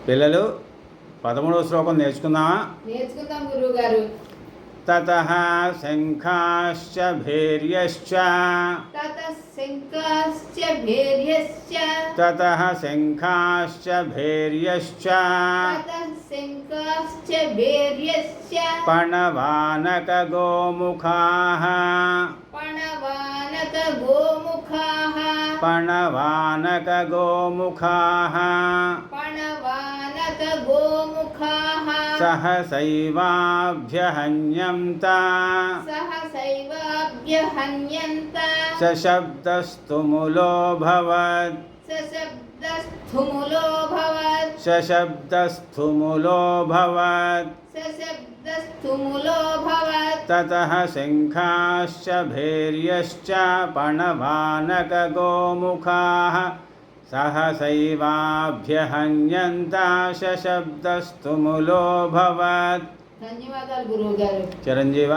పిల్లలు 13వ శ్లోకం నేర్చుకుందామా? నేర్చుకుందాం గురువుగారు. తతః శంఖాశ్చ భేర్యశ్చ తతః శంఖాశ్చ భేర్యశ్చ తతః శంఖాశ్చ భేర్యశ్చ తతః శంఖాశ్చ భేర్యశ్చ పణవానక గోముఖాః పణవానక గోముఖాః పణవానక గోముఖాః పణవానక గోముఖాః సహసైవాభ్యహన్యంత సహసైవాభ్యహన్యంత సశబ్దస్తుములోऽభవత్ సశబ్దస్థుములోऽభవత్ సశబ్దస్థుములోऽభవత్ సశబ్దస్థుములోऽభవత్ తతః శంఖాశ్చ భేర్యశ్చ పణవానక గోముఖాః సహసైవాభ్యహన్యంత సశబ్దస్తుములోऽభవత్. ధన్యవాదాలు గురువుగారు. చిరంజీవ.